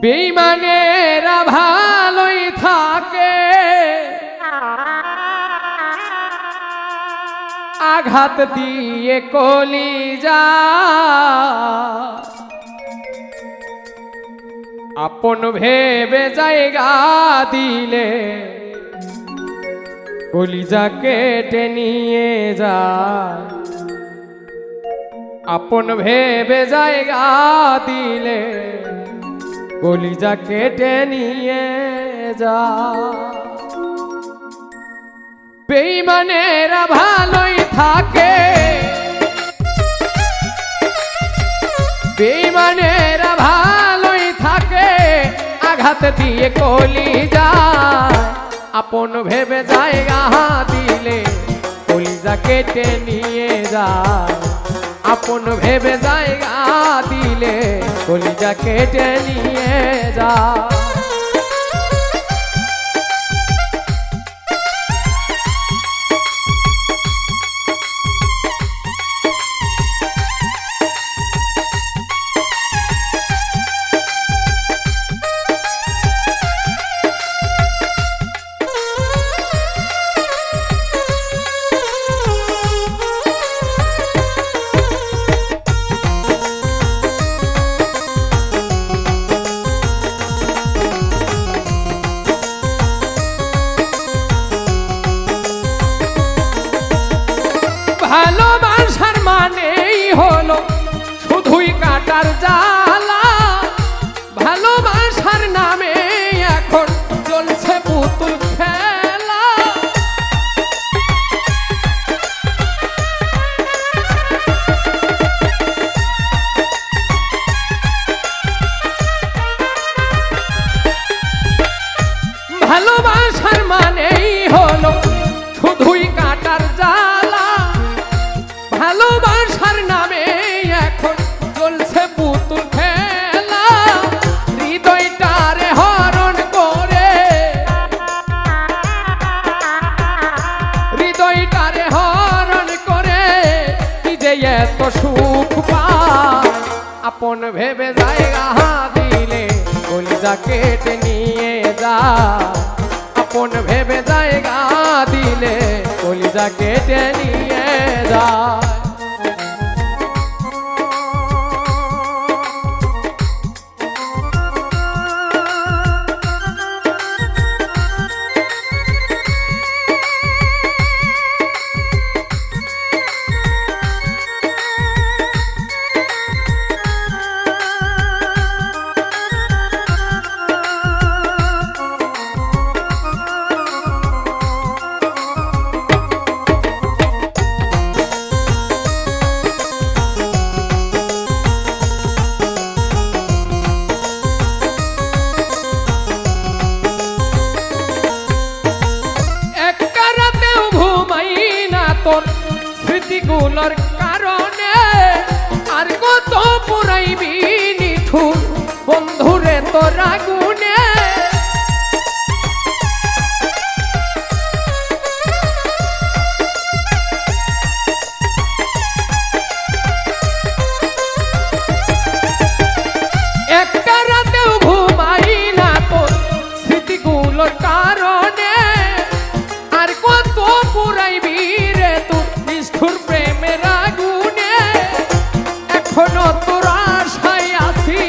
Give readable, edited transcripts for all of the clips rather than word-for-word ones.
বেঈমানেরা ভালোই থাকে, আঘাত দিয়ে কলিজা, আপন ভেবে জায়গা দিলে কলিজা কেটে নিয়ে যায়। আপন ভেবে জায়গা দিলে কলিজা কেটে নিয়ে যায়। বেঈমানেরা ভালোই থাকে, বেঈমানেরা ভালোই থাকে, আঘাত দিয়ে কলিজা, আপন ভেবে জায়গা দিলে কলিজা কেটে নিয়ে যায়। আপন ভেবে জায়গা দিলে কলিজা কেটে নিয়ে যায়। ভালোবাসার মানেই হলো শুধুই কাটার জ্বালা, ভালোবাসার নামে এখন চলছে পুতুল খেলা। ভালোবাসার মানেই হলো শুধুই কাটার জ্বালা, ভালোবাসার নামে এখন চলছে পুতুল খেলা। হৃদয়টারে হরণ করে, হৃদয়টারে হরণ করে কি যে এত সুখ পায়। আপন ভেবে জায়গা দিলে কলিজা কেটে নিয়ে যায়। আপন ভেবে জায়গা দিলে কলিজা কেটে নিয়ে যায়। তোর স্মৃতিগুলোর কারণে আর কত পুরাইবি নিঠুর বন্ধুরে তোর আগুনে। একটা রাতেও ঘুমাই না তোর স্মৃতিগুলোর কারণে আর কত পুরাইবি প্রেমের আগুনে। এখনো তোর আশায় আছি,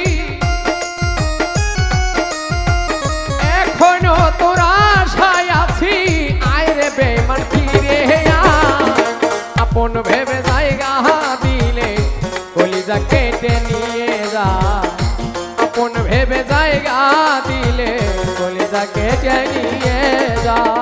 এখনো তোর আশায় আছি, আয় রে বেঈমান ফিরে আয়। আপন ভেবে জায়গা দিলে কলিজা কেটে নিয়ে যায়। আপন ভেবে জায়গা দিলে কলিজা কেটে নিয়ে যায়।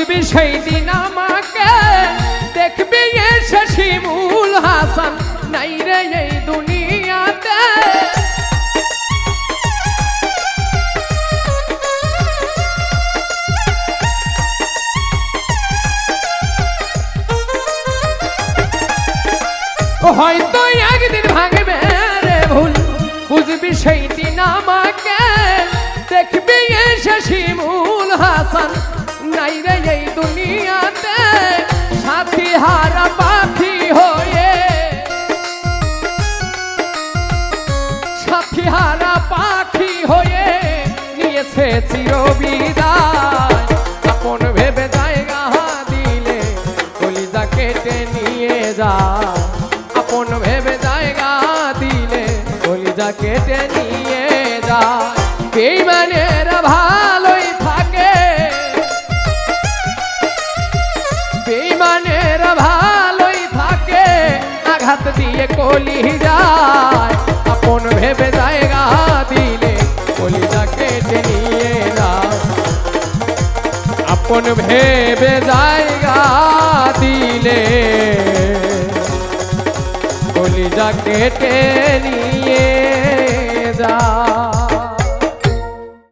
খুঁজবি সেই দিন আমাকে, দেখবি এসে শিমুল হাসান নাই রে এই দুনিয়াতে। হয়তো একদিন ভাঙবে রে ভুল, বুঝবি সেই দিন আমাকে, দেখবি এসে শিমুল হাসান নাই রে এই দুনিয়াতে। সাথী হারা পাখি হয়ে, সাথী হারা পাখি হয়ে নিয়েছে চিরবিদায়। আপন ভেবে জায়গা দিলে কলিজা কেটে নিয়ে যায়, আপন ভেবে জায়গা দিলে কলিজা কেটে নিয়ে যায়। বেঈমানেরা ভালোই থাকে, বেঈমানেরা ভালোই থাকে, আঘাত দিয়ে কলিজায়। আপন ভেবে জায়গা দিলে কলিজা কেটে নিয়ে যায়, আপন ভেবে জায়গা দিলে কলিজা কেটে নিয়ে